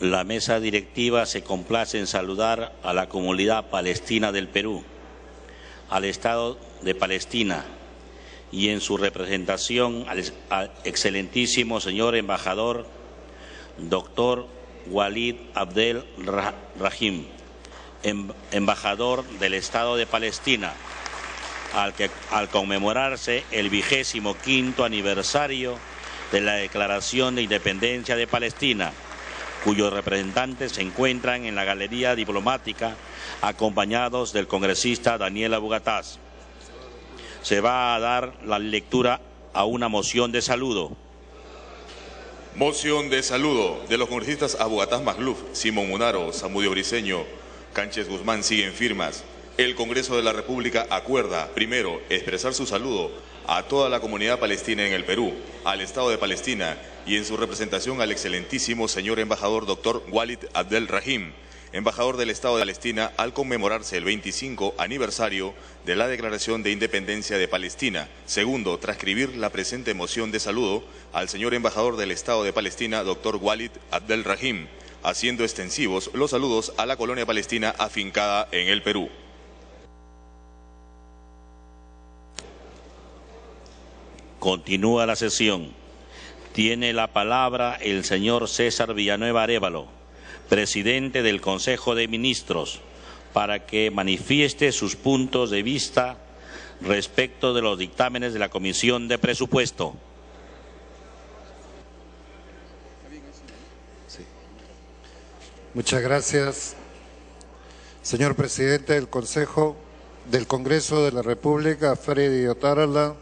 La mesa directiva se complace en saludar a la comunidad palestina del Perú, al Estado de Palestina y en su representación al excelentísimo señor embajador doctor Walid Abdel Rahim, embajador del Estado de Palestina, al conmemorarse el 25º aniversario de la Declaración de Independencia de Palestina, cuyos representantes se encuentran en la galería diplomática acompañados del congresista Daniel Abu Ghataz. Se va a dar la lectura a una moción de saludo. Moción de saludo de los congresistas Abu Ghataz Magluf, Simón Munaro, Samudio Briceño, Cánchez Guzmán siguen firmas. El Congreso de la República acuerda, primero, expresar su saludo a toda la comunidad palestina en el Perú, al Estado de Palestina y en su representación al excelentísimo señor embajador doctor Walid Abdel Rahim, embajador del Estado de Palestina, al conmemorarse el 25 aniversario de la Declaración de Independencia de Palestina. Segundo, transcribir la presente moción de saludo al señor embajador del Estado de Palestina, doctor Walid Abdel Rahim, haciendo extensivos los saludos a la colonia palestina afincada en el Perú. Continúa la sesión. Tiene la palabra el señor César Villanueva Arévalo, presidente del Consejo de Ministros, para que manifieste sus puntos de vista respecto de los dictámenes de la Comisión de Presupuesto. Sí. Muchas gracias, señor presidente del Congreso de la República, Freddy Otárola,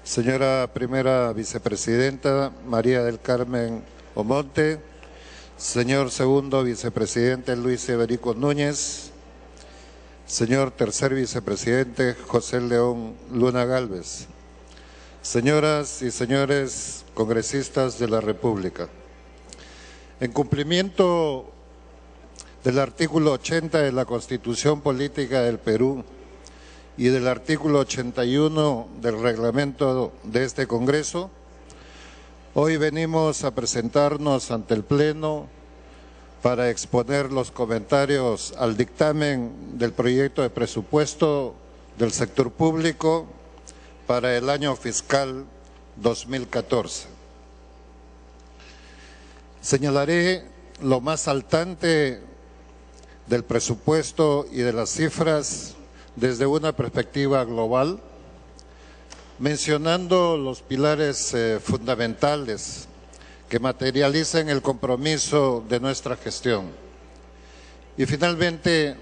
señora primera vicepresidenta María del Carmen Omonte, señor segundo vicepresidente Luis Iberico Núñez, señor tercer vicepresidente José León Luna Gálvez, señoras y señores congresistas de la República. En cumplimiento del artículo 80 de la Constitución Política del Perú y del artículo 81 del reglamento de este Congreso, hoy venimos a presentarnos ante el Pleno para exponer los comentarios al dictamen del proyecto de presupuesto del sector público para el año fiscal 2014. Señalaré lo más saltante del presupuesto y de las cifras desde una perspectiva global, mencionando los pilares fundamentales que materializan el compromiso de nuestra gestión. Y finalmente,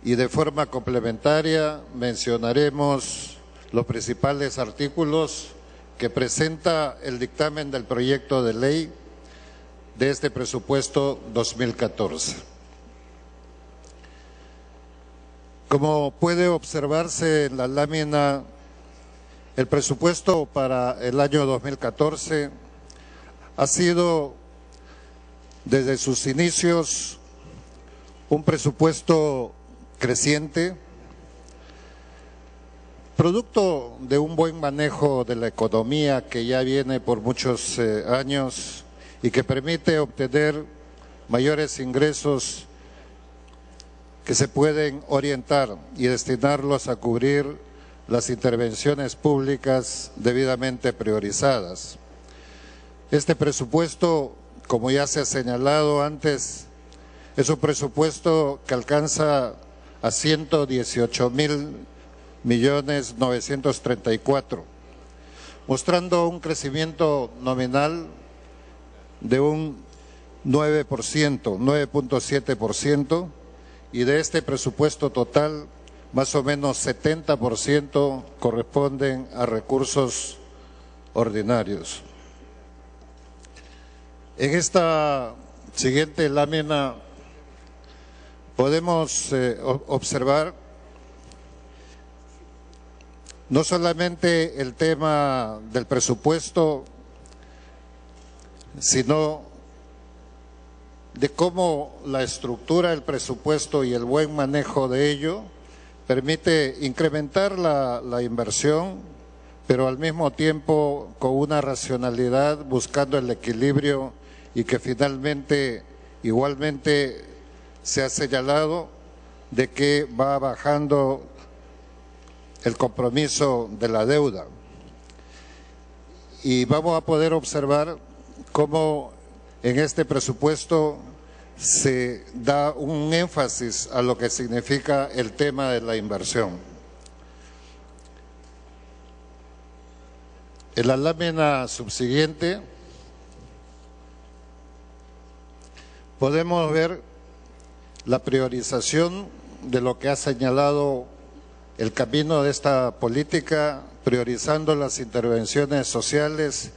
y de forma complementaria, mencionaremos los principales artículos que presenta el dictamen del proyecto de ley de este presupuesto 2014. Como puede observarse en la lámina, el presupuesto para el año 2014 ha sido, desde sus inicios, un presupuesto creciente, producto de un buen manejo de la economía que ya viene por muchos años y que permite obtener mayores ingresos que se pueden orientar y destinarlos a cubrir las intervenciones públicas debidamente priorizadas. Este presupuesto, como ya se ha señalado antes, es un presupuesto que alcanza a 118.934.000.934, mostrando un crecimiento nominal de un 9%, 9.7%, y de este presupuesto total, más o menos 70% corresponden a recursos ordinarios. En esta siguiente lámina podemos observar no solamente el tema del presupuesto, sino de cómo la estructura del presupuesto y el buen manejo de ello permite incrementar la inversión, pero al mismo tiempo con una racionalidad, buscando el equilibrio y que finalmente igualmente se ha señalado de que va bajando el compromiso de la deuda. Y vamos a poder observar cómo en este presupuesto se da un énfasis a lo que significa el tema de la inversión. En la lámina subsiguiente podemos ver la priorización de lo que ha señalado el camino de esta política, priorizando las intervenciones sociales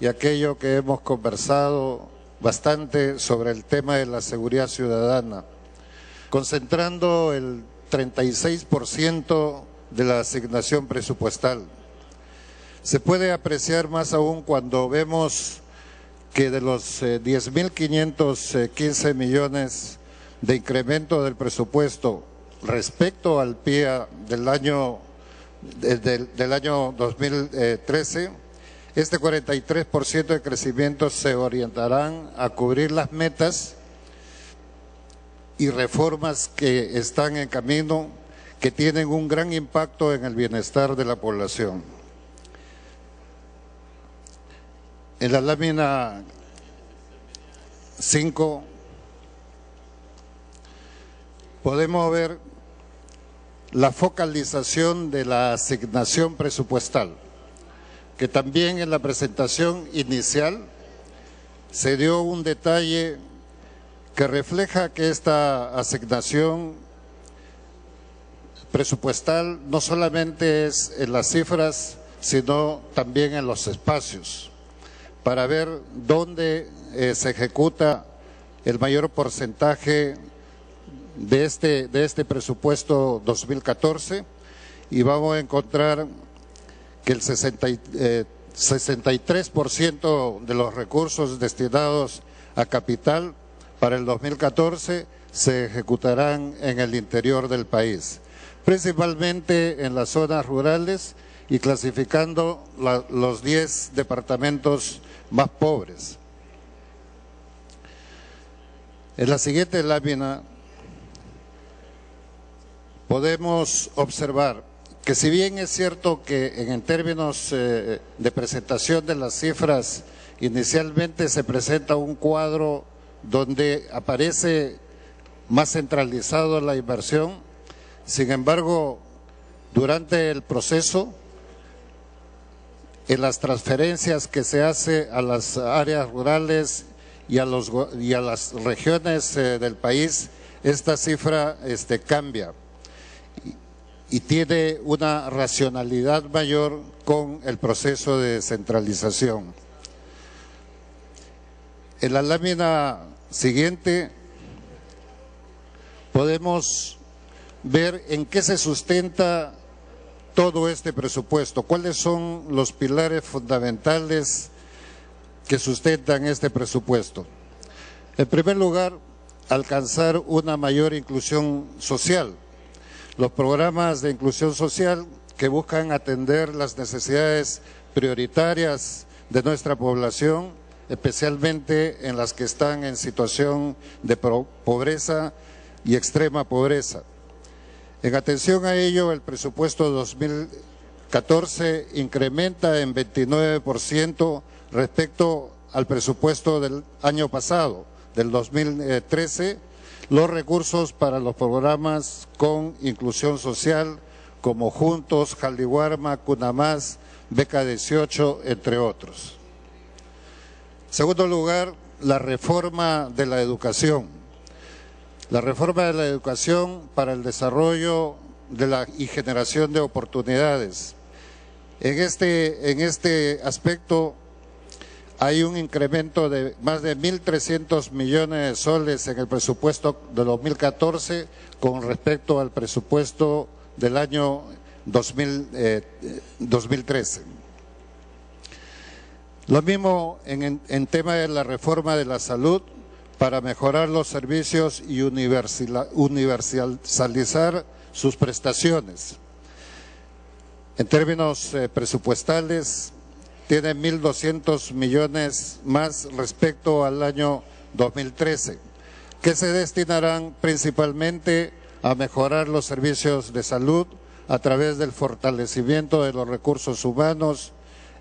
y aquello que hemos conversado bastante sobre el tema de la seguridad ciudadana, concentrando el 36% de la asignación presupuestal. Se puede apreciar más aún cuando vemos que de los 10.515 millones de incremento del presupuesto respecto al PIA del año 2013, este 43% de crecimiento se orientarán a cubrir las metas y reformas que están en camino, que tienen un gran impacto en el bienestar de la población. En la lámina 5 podemos ver la focalización de la asignación presupuestal, que también en la presentación inicial se dio un detalle que refleja que esta asignación presupuestal no solamente es en las cifras, sino también en los espacios, para ver dónde se ejecuta el mayor porcentaje de este presupuesto 2014, y vamos a encontrar que el 63% de los recursos destinados a capital para el 2014 se ejecutarán en el interior del país, principalmente en las zonas rurales y clasificando los 10 departamentos más pobres. En la siguiente lámina podemos observar que, si bien es cierto que en términos de presentación de las cifras inicialmente se presenta un cuadro donde aparece más centralizado la inversión, sin embargo, durante el proceso, en las transferencias que se hace a las áreas rurales y a las regiones del país, esta cifra cambia y tiene una racionalidad mayor con el proceso de descentralización. En la lámina siguiente podemos ver en qué se sustenta todo este presupuesto, cuáles son los pilares fundamentales que sustentan este presupuesto. En primer lugar, alcanzar una mayor inclusión social. Los programas de inclusión social que buscan atender las necesidades prioritarias de nuestra población, especialmente en las que están en situación de pobreza y extrema pobreza. En atención a ello, el presupuesto 2014 incrementa en 29% respecto al presupuesto del año pasado, del 2013, los recursos para los programas con inclusión social como Juntos, Jaliguarma, Cunamás, Beca 18, entre otros. En segundo lugar, la reforma de la educación. La reforma de la educación para el desarrollo y generación de oportunidades. En este aspecto hay un incremento de más de 1.300 millones de soles en el presupuesto de 2014 con respecto al presupuesto del año 2013. Lo mismo en tema de la reforma de la salud, para mejorar los servicios y universalizar sus prestaciones. En términos presupuestales, tiene 1.200 millones más respecto al año 2013, que se destinarán principalmente a mejorar los servicios de salud a través del fortalecimiento de los recursos humanos,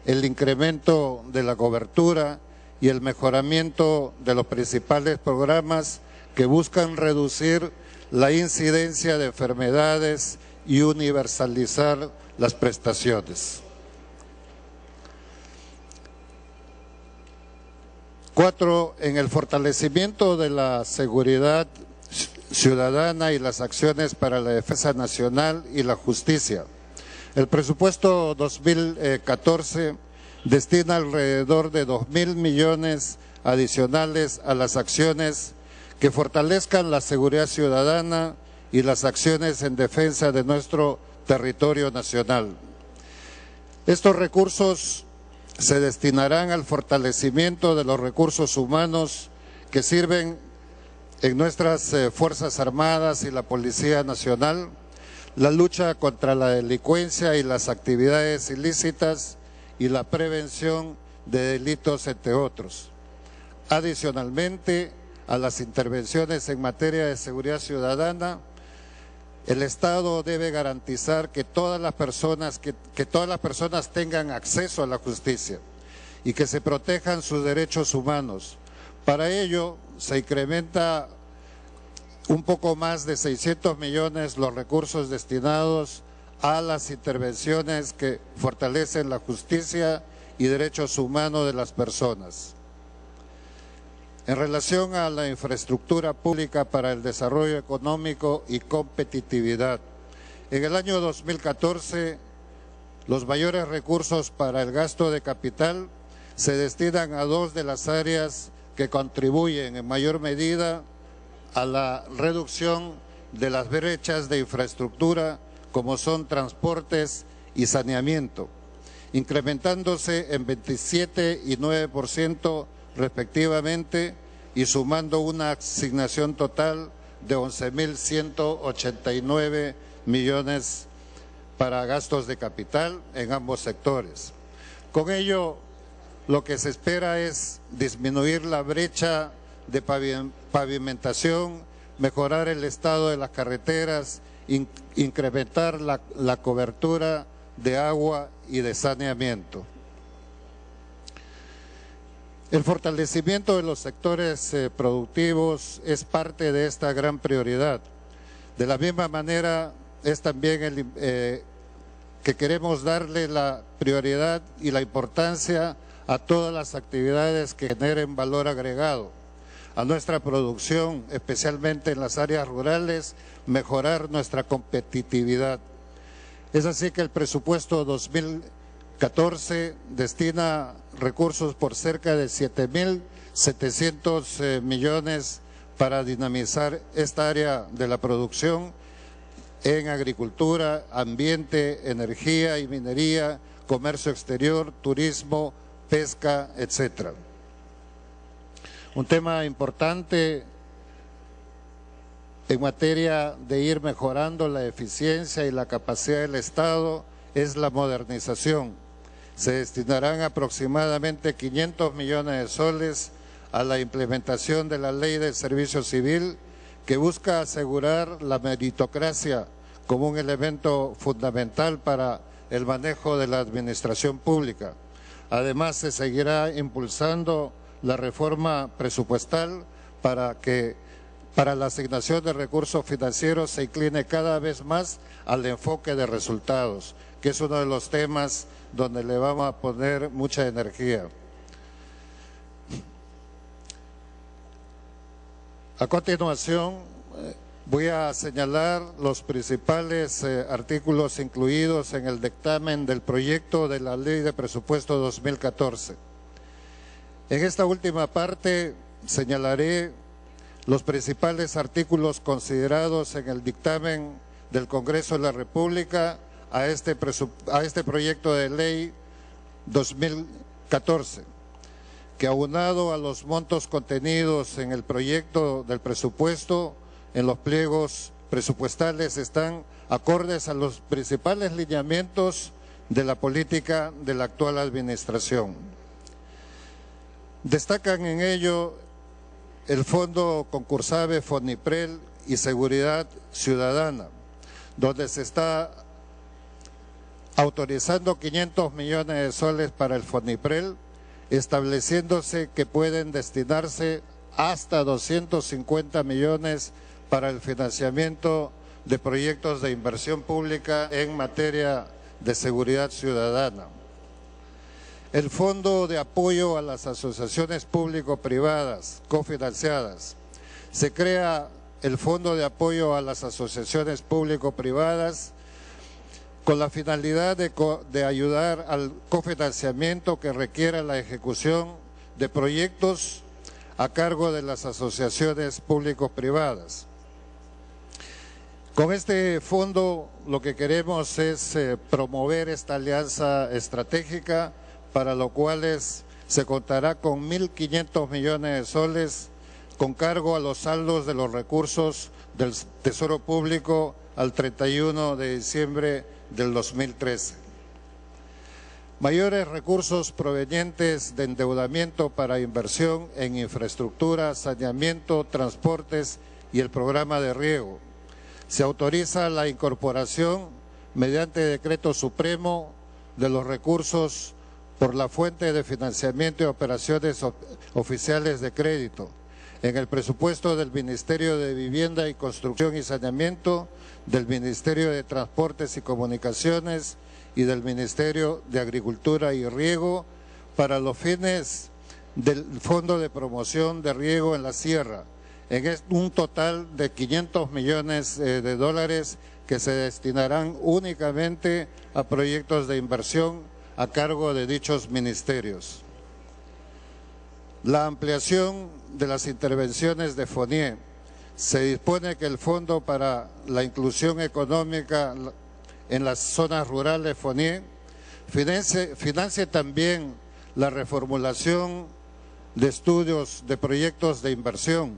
el incremento de la cobertura y el mejoramiento de los principales programas que buscan reducir la incidencia de enfermedades y universalizar las prestaciones. 4. En el fortalecimiento de la seguridad ciudadana y las acciones para la defensa nacional y la justicia. El presupuesto 2014 destina alrededor de 2.000 millones adicionales a las acciones que fortalezcan la seguridad ciudadana y las acciones en defensa de nuestro territorio nacional. Estos recursos se destinarán al fortalecimiento de los recursos humanos que sirven en nuestras Fuerzas Armadas y la Policía Nacional, la lucha contra la delincuencia y las actividades ilícitas y la prevención de delitos, entre otros. Adicionalmente a las intervenciones en materia de seguridad ciudadana, el Estado debe garantizar que todas las personas tengan acceso a la justicia y que se protejan sus derechos humanos. Para ello se incrementa un poco más de 600 millones los recursos destinados a las intervenciones que fortalecen la justicia y derechos humanos de las personas. En relación a la infraestructura pública para el desarrollo económico y competitividad, en el año 2014 los mayores recursos para el gasto de capital se destinan a dos de las áreas que contribuyen en mayor medida a la reducción de las brechas de infraestructura, como son transportes y saneamiento, incrementándose en 27 y 9% respectivamente y sumando una asignación total de 11.189 millones para gastos de capital en ambos sectores. Con ello, lo que se espera es disminuir la brecha de pavimentación, mejorar el estado de las carreteras, incrementar la cobertura de agua y de saneamiento. El fortalecimiento de los sectores productivos es parte de esta gran prioridad. De la misma manera es también que queremos darle la prioridad y la importancia a todas las actividades que generen valor agregado a nuestra producción, especialmente en las áreas rurales, mejorar nuestra competitividad. Es así que el presupuesto 2014 destina recursos por cerca de 7.700 millones para dinamizar esta área de la producción en agricultura, ambiente, energía y minería, comercio exterior, turismo, pesca, etcétera. Un tema importante en materia de ir mejorando la eficiencia y la capacidad del Estado es la modernización. Se destinarán aproximadamente 500 millones de soles a la implementación de la Ley del Servicio Civil, que busca asegurar la meritocracia como un elemento fundamental para el manejo de la administración pública. Además, se seguirá impulsando la reforma presupuestal para la asignación de recursos financieros se incline cada vez más al enfoque de resultados, que es uno de los temas donde le vamos a poner mucha energía. A continuación, voy a señalar los principales artículos incluidos en el dictamen del proyecto de la Ley de Presupuesto 2014. En esta última parte señalaré los principales artículos considerados en el dictamen del Congreso de la República a este proyecto de ley 2014, que aunado a los montos contenidos en el proyecto del presupuesto, en los pliegos presupuestales están acordes a los principales lineamientos de la política de la actual administración. Destacan en ello el Fondo Concursable Foniprel y Seguridad Ciudadana, donde se está autorizando 500 millones de soles para el Foniprel, estableciéndose que pueden destinarse hasta 250 millones para el financiamiento de proyectos de inversión pública en materia de seguridad ciudadana. El Fondo de Apoyo a las Asociaciones Público-Privadas cofinanciadas. Se crea el Fondo de Apoyo a las Asociaciones Público-Privadas con la finalidad de ayudar al cofinanciamiento que requiera la ejecución de proyectos a cargo de las asociaciones público-privadas. Con este fondo lo que queremos es promover esta alianza estratégica, para lo cual se contará con 1.500 millones de soles con cargo a los saldos de los recursos del Tesoro Público al 31 de diciembre del 2013. Mayores recursos provenientes de endeudamiento para inversión en infraestructura, saneamiento, transportes y el programa de riego. Se autoriza la incorporación mediante decreto supremo de los recursos por la fuente de financiamiento y operaciones oficiales de crédito en el presupuesto del Ministerio de Vivienda y Construcción y Saneamiento, del Ministerio de Transportes y Comunicaciones y del Ministerio de Agricultura y Riego para los fines del Fondo de Promoción de Riego en la Sierra, en un total de 500 millones de dólares que se destinarán únicamente a proyectos de inversión a cargo de dichos ministerios. La ampliación de las intervenciones de FONIE. Se dispone que el Fondo para la Inclusión Económica en las Zonas Rurales FONIE financie también la reformulación de estudios de proyectos de inversión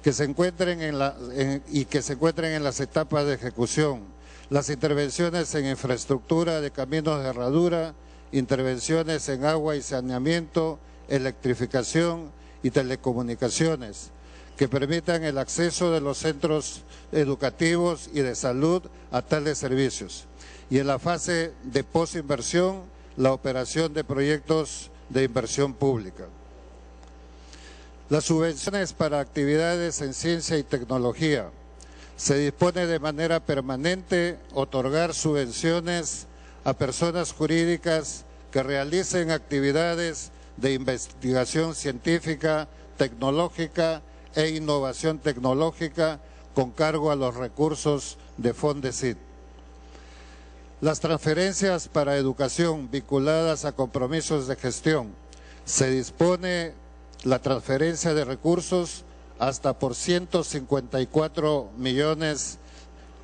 que se encuentren en las etapas de ejecución, las intervenciones en infraestructura de caminos de herradura, intervenciones en agua y saneamiento, electrificación y telecomunicaciones, que permitan el acceso de los centros educativos y de salud a tales servicios. Y en la fase de posinversión, la operación de proyectos de inversión pública. Las subvenciones para actividades en ciencia y tecnología. Se dispone de manera permanente otorgar subvenciones a personas jurídicas que realicen actividades de investigación científica, tecnológica e innovación tecnológica con cargo a los recursos de Fondesit. Las transferencias para educación vinculadas a compromisos de gestión. Se dispone la transferencia de recursos hasta por 154 millones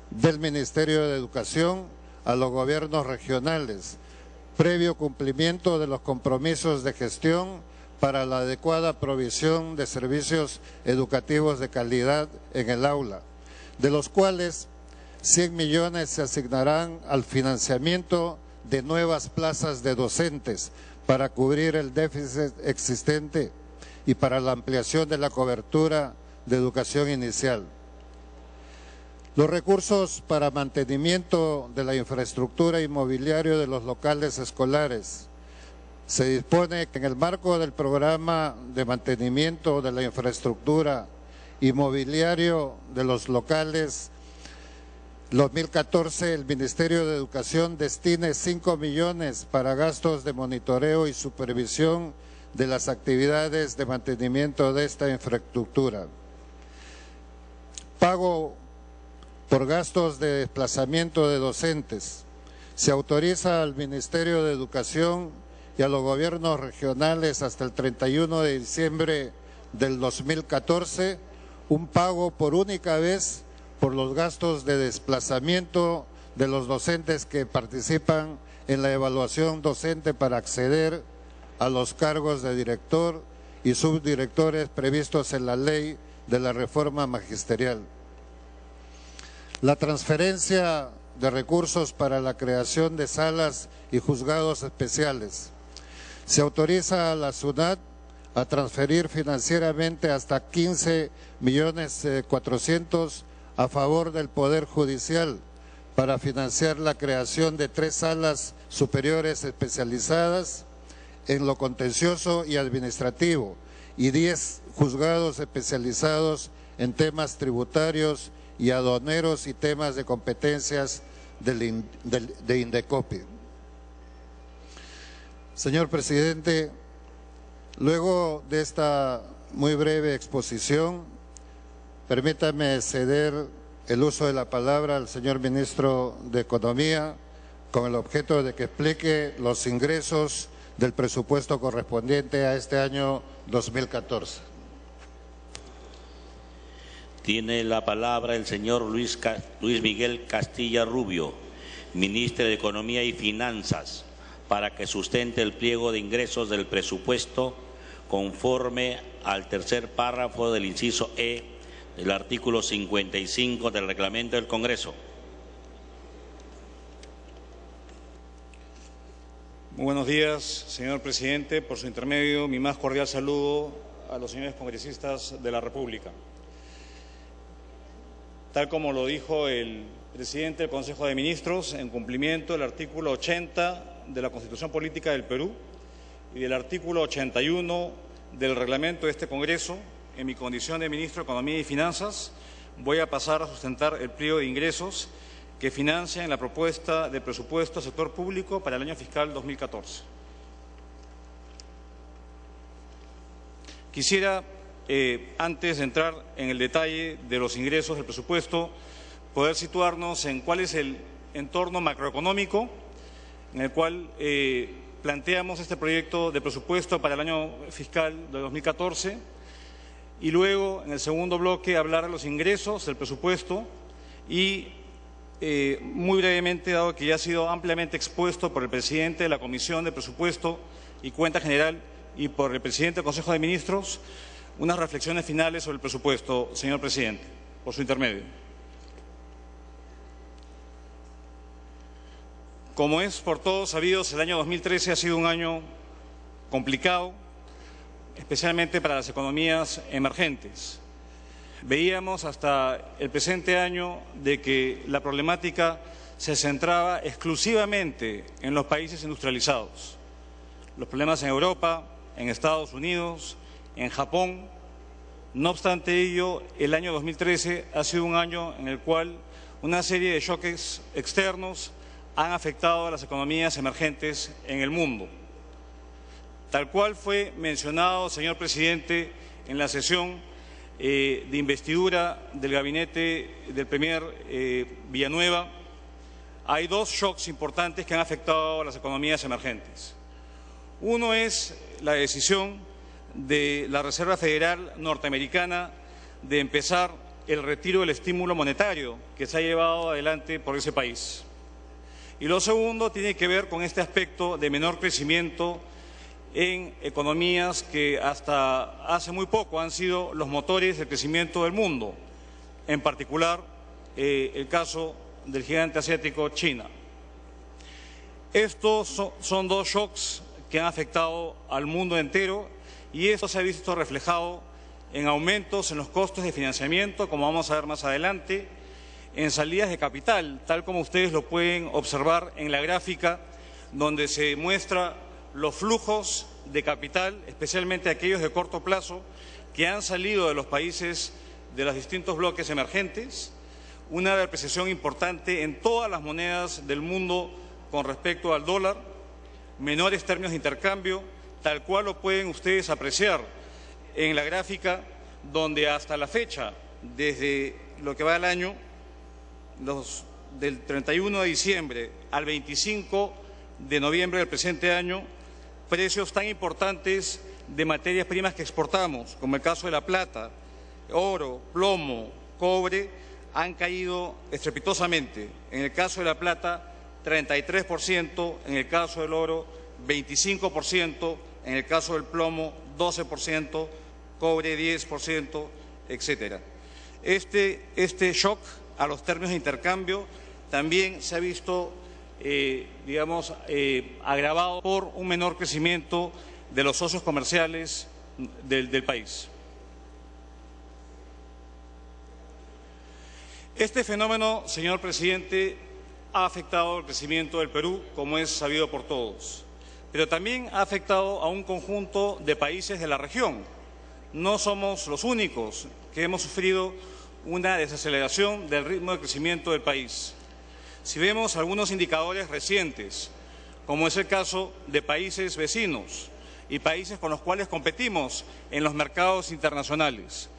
del Ministerio de Educación a los gobiernos regionales, previo cumplimiento de los compromisos de gestión para la adecuada provisión de servicios educativos de calidad en el aula, de los cuales 100 millones se asignarán al financiamiento de nuevas plazas de docentes para cubrir el déficit existente y para la ampliación de la cobertura de educación inicial. Los recursos para mantenimiento de la infraestructura inmobiliaria de los locales escolares. Se dispone que en el marco del programa de mantenimiento de la infraestructura inmobiliario de los locales 2014, el Ministerio de Educación destine 5 millones para gastos de monitoreo y supervisión de las actividades de mantenimiento de esta infraestructura. Pago por gastos de desplazamiento de docentes. Se autoriza al Ministerio de Educación y a los gobiernos regionales hasta el 31 de diciembre del 2014 un pago por única vez por los gastos de desplazamiento de los docentes que participan en la evaluación docente para acceder a los cargos de director y subdirectores previstos en la ley de la reforma magisterial. La transferencia de recursos para la creación de salas y juzgados especiales. Se autoriza a la SUNAT a transferir financieramente hasta 15.400.000 a favor del Poder Judicial para financiar la creación de 3 salas superiores especializadas en lo contencioso y administrativo y 10 juzgados especializados en temas tributarios y aduaneros y temas de competencias de Indecopi. Señor presidente, luego de esta muy breve exposición, permítame ceder el uso de la palabra al señor ministro de Economía con el objeto de que explique los ingresos del presupuesto correspondiente a este año 2014. Tiene la palabra el señor Luis Miguel Castilla Rubio, ministro de Economía y Finanzas, para que sustente el pliego de ingresos del presupuesto conforme al tercer párrafo del inciso E del artículo 55 del reglamento del Congreso. Muy buenos días, señor presidente. Por su intermedio, mi más cordial saludo a los señores congresistas de la República. Tal como lo dijo el presidente del Consejo de Ministros, en cumplimiento del artículo 80 de la Constitución Política del Perú y del artículo 81 del reglamento de este Congreso, en mi condición de ministro de Economía y Finanzas, voy a pasar a sustentar el pliego de ingresos que financian la propuesta de presupuesto del sector público para el año fiscal 2014. Quisiera, antes de entrar en el detalle de los ingresos del presupuesto, poder situarnos en cuál es el entorno macroeconómico en el cual planteamos este proyecto de presupuesto para el año fiscal de 2014 y luego, en el segundo bloque, hablar de los ingresos del presupuesto y, muy brevemente, dado que ya ha sido ampliamente expuesto por el presidente de la Comisión de Presupuesto y Cuenta General y por el presidente del Consejo de Ministros, unas reflexiones finales sobre el presupuesto, señor presidente, por su intermedio. Como es por todos sabidos, el año 2013 ha sido un año complicado, especialmente para las economías emergentes. Veíamos hasta el presente año de que la problemática se centraba exclusivamente en los países industrializados. Los problemas en Europa, en Estados Unidos, en Japón. No obstante ello, el año 2013 ha sido un año en el cual una serie de choques externos han afectado a las economías emergentes en el mundo. Tal cual fue mencionado, señor presidente, en la sesión de investidura del gabinete del premier Villanueva, hay 2 shocks importantes que han afectado a las economías emergentes. Uno es la decisión de la Reserva Federal norteamericana de empezar el retiro del estímulo monetario que se ha llevado adelante por ese país. Y lo segundo tiene que ver con este aspecto de menor crecimiento en economías que hasta hace muy poco han sido los motores del crecimiento del mundo, en particular el caso del gigante asiático China. Estos son 2 shocks que han afectado al mundo entero y esto se ha visto reflejado en aumentos en los costos de financiamiento, como vamos a ver más adelante, en salidas de capital, tal como ustedes lo pueden observar en la gráfica, donde se muestra los flujos de capital, especialmente aquellos de corto plazo, que han salido de los países de los distintos bloques emergentes, una depreciación importante en todas las monedas del mundo con respecto al dólar, menores términos de intercambio, tal cual lo pueden ustedes apreciar en la gráfica, donde hasta la fecha, desde lo que va del año, del 31 de diciembre al 25 de noviembre del presente año, precios tan importantes de materias primas que exportamos, como el caso de la plata, oro, plomo, cobre, han caído estrepitosamente. En el caso de la plata, 33%, en el caso del oro, 25%, en el caso del plomo, 12%, cobre 10%, etcétera. Este shock a los términos de intercambio también se ha visto, agravado por un menor crecimiento de los socios comerciales del país. Este fenómeno, señor presidente, ha afectado el crecimiento del Perú, como es sabido por todos, pero también ha afectado a un conjunto de países de la región. No somos los únicos que hemos sufrido una desaceleración del ritmo de crecimiento del país. Si vemos algunos indicadores recientes, como es el caso de países vecinos y países con los cuales competimos en los mercados internacionales,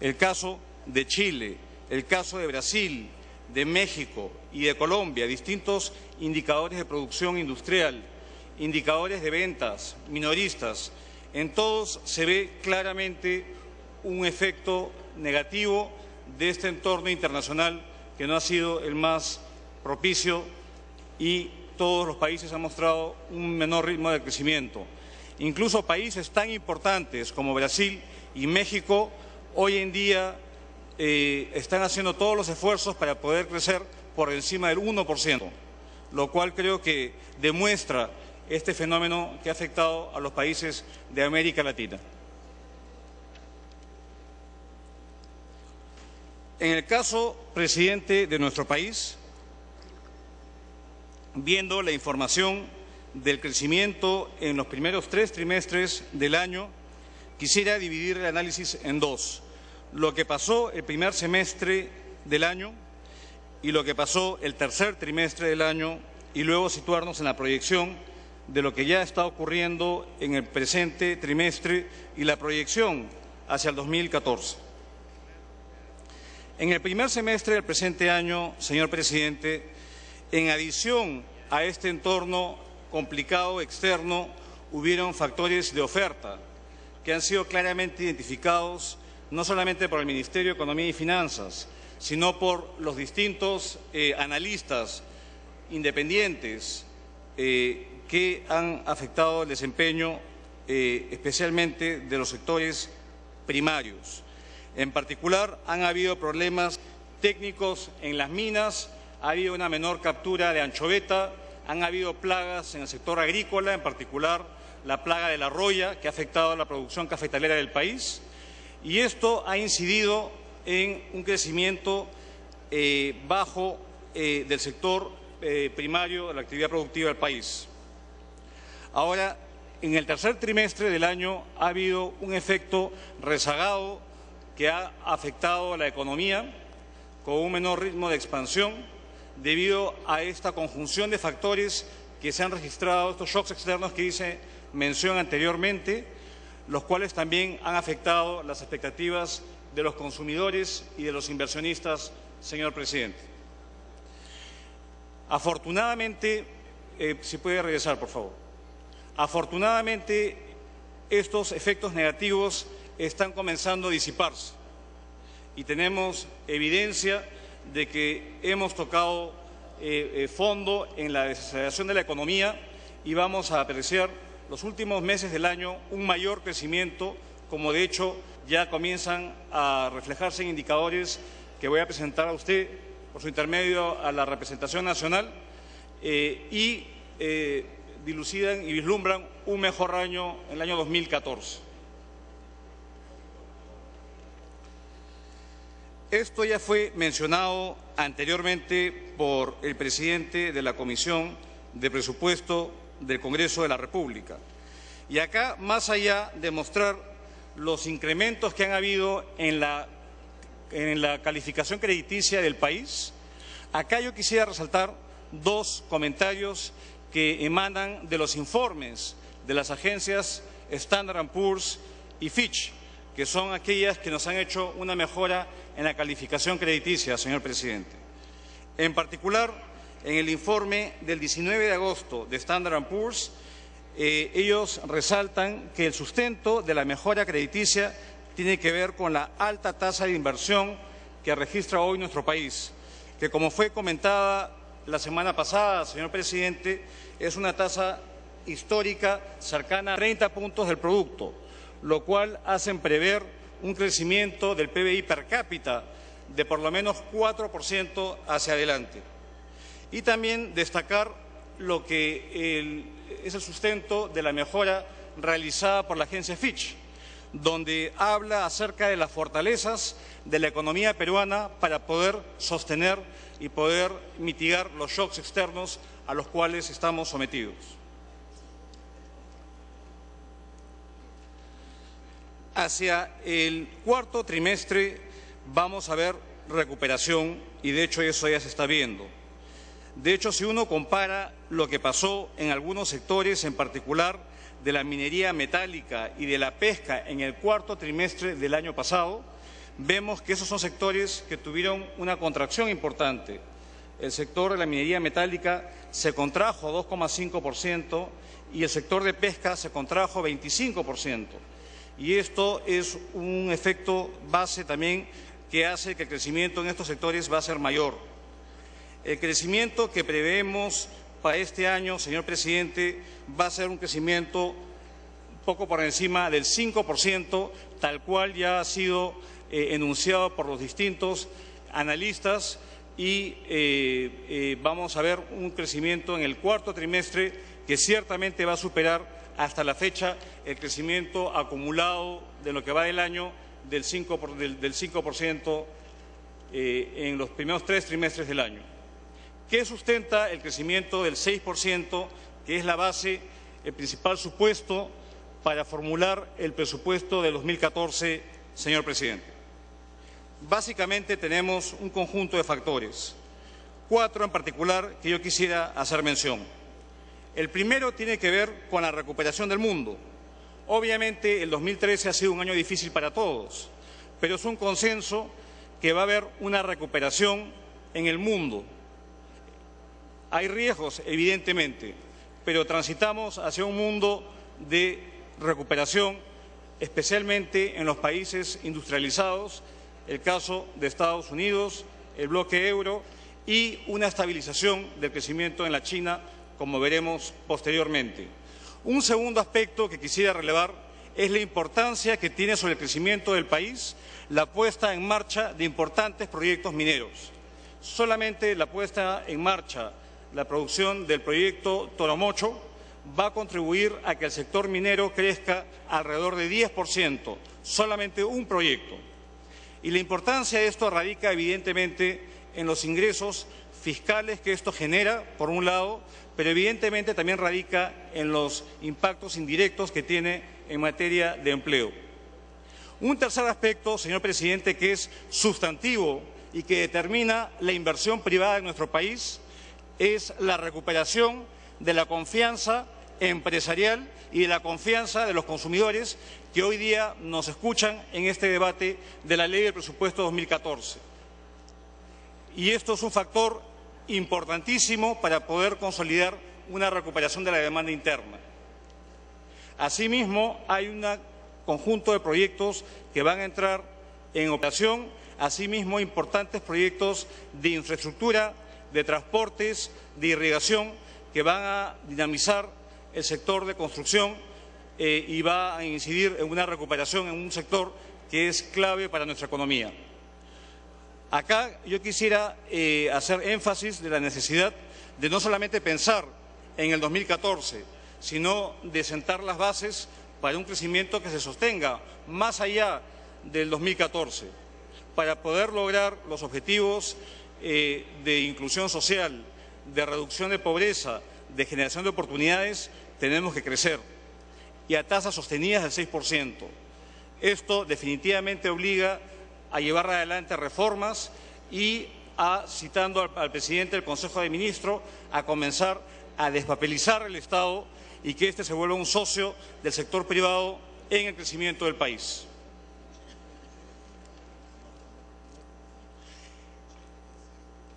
el caso de Chile, el caso de Brasil, de México y de Colombia, distintos indicadores de producción industrial, indicadores de ventas, minoristas, en todos se ve claramente un efecto negativo de este entorno internacional que no ha sido el más propicio y todos los países han mostrado un menor ritmo de crecimiento. Incluso países tan importantes como Brasil y México hoy en día están haciendo todos los esfuerzos para poder crecer por encima del 1%, lo cual creo que demuestra este fenómeno que ha afectado a los países de América Latina. En el caso, presidente, de nuestro país, viendo la información del crecimiento en los primeros 3 trimestres del año, quisiera dividir el análisis en dos: lo que pasó el primer semestre del año y lo que pasó el tercer trimestre del año, y luego situarnos en la proyección de lo que ya está ocurriendo en el presente trimestre y la proyección hacia el 2014. En el primer semestre del presente año, señor presidente, en adición a este entorno complicado externo, hubieron factores de oferta que han sido claramente identificados no solamente por el Ministerio de Economía y Finanzas, sino por los distintos analistas independientes que han afectado el desempeño especialmente de los sectores primarios. En particular, han habido problemas técnicos en las minas, ha habido una menor captura de anchoveta, han habido plagas en el sector agrícola, en particular la plaga de la roya, que ha afectado a la producción cafetalera del país, y esto ha incidido en un crecimiento bajo del sector primario de la actividad productiva del país. Ahora, en el tercer trimestre del año ha habido un efecto rezagado que ha afectado a la economía con un menor ritmo de expansión debido a esta conjunción de factores que se han registrado, estos shocks externos que hice mención anteriormente, los cuales también han afectado las expectativas de los consumidores y de los inversionistas, señor presidente. Afortunadamente, si puede regresar, por favor. Afortunadamente, estos efectos negativos están comenzando a disiparse y tenemos evidencia de que hemos tocado fondo en la desaceleración de la economía y vamos a apreciar los últimos meses del año un mayor crecimiento, como de hecho ya comienzan a reflejarse en indicadores que voy a presentar a usted por su intermedio a la representación nacional y dilucidan y vislumbran un mejor año, el año 2014. Esto ya fue mencionado anteriormente por el presidente de la Comisión de Presupuesto del Congreso de la República. Y acá, más allá de mostrar los incrementos que han habido en la calificación crediticia del país, acá yo quisiera resaltar dos comentarios que emanan de los informes de las agencias Standard & Poor's y Fitch, que son aquellas que nos han hecho una mejora en la calificación crediticia, señor presidente. En particular, en el informe del 19 de agosto de Standard & Poor's, ellos resaltan que el sustento de la mejora crediticia tiene que ver con la alta tasa de inversión que registra hoy nuestro país, que como fue comentada la semana pasada, señor presidente, es una tasa histórica cercana a 30 puntos del producto, lo cual hacen prever un crecimiento del PBI per cápita de por lo menos 4% hacia adelante. Y también destacar lo que es el sustento de la mejora realizada por la agencia Fitch, donde habla acerca de las fortalezas de la economía peruana para poder sostener y poder mitigar los shocks externos a los cuales estamos sometidos. Hacia el cuarto trimestre vamos a ver recuperación y de hecho eso ya se está viendo. De hecho, si uno compara lo que pasó en algunos sectores, en particular de la minería metálica y de la pesca en el cuarto trimestre del año pasado, vemos que esos son sectores que tuvieron una contracción importante. El sector de la minería metálica se contrajo 2,5% y el sector de pesca se contrajo 25%. Y esto es un efecto base también que hace que el crecimiento en estos sectores va a ser mayor. El crecimiento que prevemos para este año, señor presidente, va a ser un crecimiento un poco por encima del 5%, tal cual ya ha sido enunciado por los distintos analistas y vamos a ver un crecimiento en el cuarto trimestre que ciertamente va a superar hasta la fecha el crecimiento acumulado de lo que va del año del 5% en los primeros 3 trimestres del año. ¿Qué sustenta el crecimiento del 6%, que es la base, el principal supuesto para formular el presupuesto de 2014, señor presidente? Básicamente tenemos un conjunto de factores, 4 en particular que yo quisiera hacer mención. El primero tiene que ver con la recuperación del mundo. Obviamente el 2013 ha sido un año difícil para todos, pero es un consenso que va a haber una recuperación en el mundo. Hay riesgos, evidentemente, pero transitamos hacia un mundo de recuperación, especialmente en los países industrializados, el caso de Estados Unidos, el bloque euro y una estabilización del crecimiento en la China, como veremos posteriormente. Un segundo aspecto que quisiera relevar es la importancia que tiene sobre el crecimiento del país la puesta en marcha de importantes proyectos mineros. Solamente la puesta en marcha, la producción del proyecto Toromocho va a contribuir a que el sector minero crezca alrededor de 10%, solamente un proyecto. Y la importancia de esto radica evidentemente en los ingresos fiscales que esto genera, por un lado, pero evidentemente también radica en los impactos indirectos que tiene en materia de empleo. Un tercer aspecto, señor presidente, que es sustantivo y que determina la inversión privada en nuestro país, es la recuperación de la confianza empresarial y de la confianza de los consumidores que hoy día nos escuchan en este debate de la Ley del Presupuesto 2014. Y esto es un factor importantísimo para poder consolidar una recuperación de la demanda interna. Asimismo, hay un conjunto de proyectos que van a entrar en operación, asimismo importantes proyectos de infraestructura, de transportes, de irrigación, que van a dinamizar el sector de construcción y va a incidir en una recuperación en un sector que es clave para nuestra economía. Acá yo quisiera hacer énfasis de la necesidad de no solamente pensar en el 2014, sino de sentar las bases para un crecimiento que se sostenga más allá del 2014, para poder lograr los objetivos de inclusión social, de reducción de pobreza, de generación de oportunidades, tenemos que crecer y a tasas sostenidas del 6%. Esto definitivamente obliga a llevar adelante reformas y citando al presidente del Consejo de Ministros, a comenzar a despapelizar el Estado y que éste se vuelva un socio del sector privado en el crecimiento del país.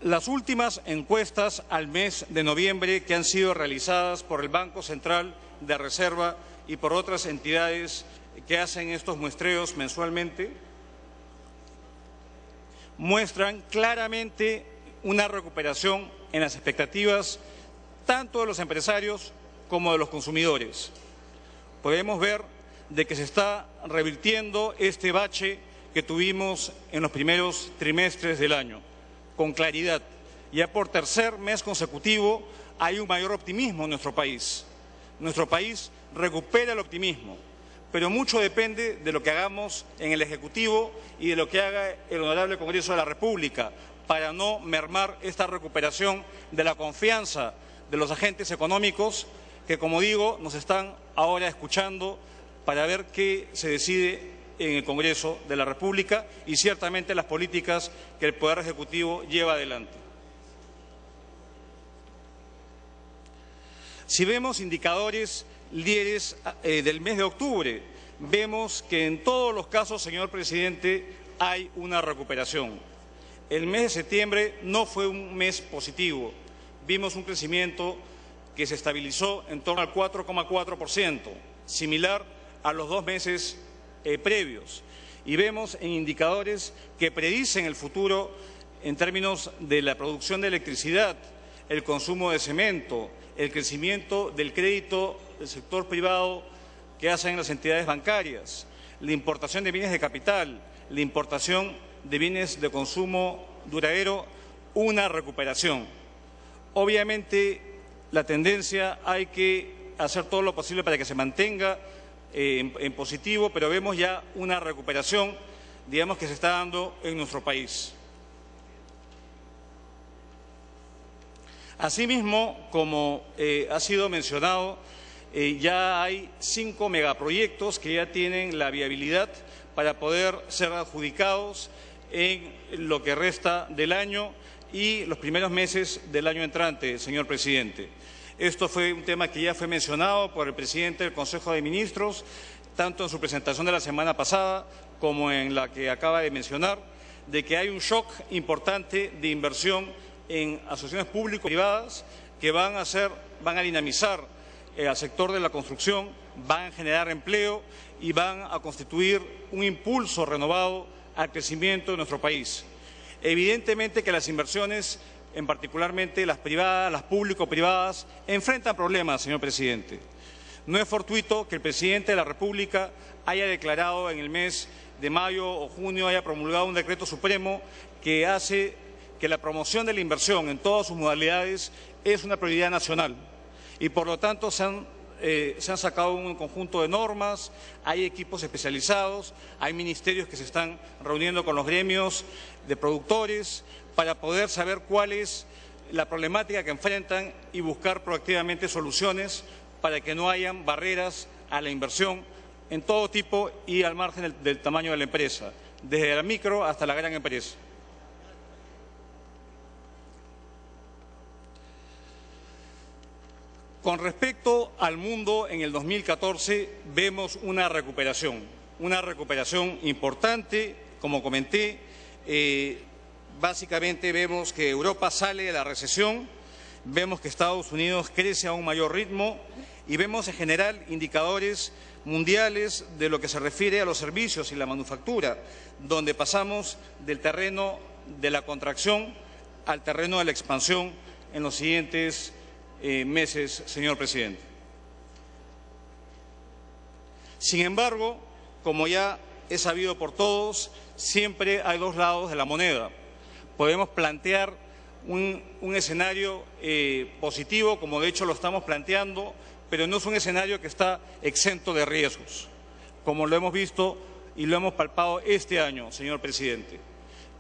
Las últimas encuestas al mes de noviembre que han sido realizadas por el Banco Central de Reserva y por otras entidades que hacen estos muestreos mensualmente, muestran claramente una recuperación en las expectativas tanto de los empresarios como de los consumidores. Podemos ver de que se está revirtiendo este bache que tuvimos en los primeros trimestres del año, con claridad. Ya por tercer mes consecutivo hay un mayor optimismo en nuestro país. Nuestro país recupera el optimismo, pero mucho depende de lo que hagamos en el Ejecutivo y de lo que haga el Honorable Congreso de la República para no mermar esta recuperación de la confianza de los agentes económicos que, como digo, nos están ahora escuchando para ver qué se decide en el Congreso de la República y ciertamente las políticas que el Poder Ejecutivo lleva adelante. Si vemos indicadores líderes del mes de octubre, vemos que en todos los casos, señor presidente, hay una recuperación. El mes de septiembre no fue un mes positivo. Vimos un crecimiento que se estabilizó en torno al 4,4%, similar a los 2 meses previos. Y vemos en indicadores que predicen el futuro en términos de la producción de electricidad, el consumo de cemento, el crecimiento del crédito del sector privado que hacen las entidades bancarias, la importación de bienes de capital, la importación de bienes de consumo duradero, una recuperación. Obviamente, la tendencia hay que hacer todo lo posible para que se mantenga en positivo, pero vemos ya una recuperación, digamos, que se está dando en nuestro país. Asimismo, como ha sido mencionado, ya hay 5 megaproyectos que ya tienen la viabilidad para poder ser adjudicados en lo que resta del año y los primeros meses del año entrante, señor presidente. Esto fue un tema que ya fue mencionado por el presidente del Consejo de Ministros, tanto en su presentación de la semana pasada como en la que acaba de mencionar, de que hay un shock importante de inversión en asociaciones público-privadas que van a dinamizar al sector de la construcción, van a generar empleo y van a constituir un impulso renovado al crecimiento de nuestro país. Evidentemente que las inversiones, en particularmente las privadas, las público-privadas, enfrentan problemas, señor presidente. No es fortuito que el presidente de la República haya declarado en el mes de mayo o junio, haya promulgado un decreto supremo que hace que la promoción de la inversión en todas sus modalidades es una prioridad nacional y por lo tanto se han sacado un conjunto de normas, hay equipos especializados, hay ministerios que se están reuniendo con los gremios de productores para poder saber cuál es la problemática que enfrentan y buscar proactivamente soluciones para que no hayan barreras a la inversión en todo tipo y al margen del tamaño de la empresa, desde la micro hasta la gran empresa. Con respecto al mundo, en el 2014 vemos una recuperación importante, como comenté. Básicamente vemos que Europa sale de la recesión, vemos que Estados Unidos crece a un mayor ritmo y vemos en general indicadores mundiales de lo que se refiere a los servicios y la manufactura, donde pasamos del terreno de la contracción al terreno de la expansión en los siguientes meses, señor presidente. Sin embargo, como ya es sabido por todos, siempre hay 2 lados de la moneda. Podemos plantear un escenario positivo, como de hecho lo estamos planteando, pero no es un escenario que está exento de riesgos, como lo hemos visto y lo hemos palpado este año, señor presidente.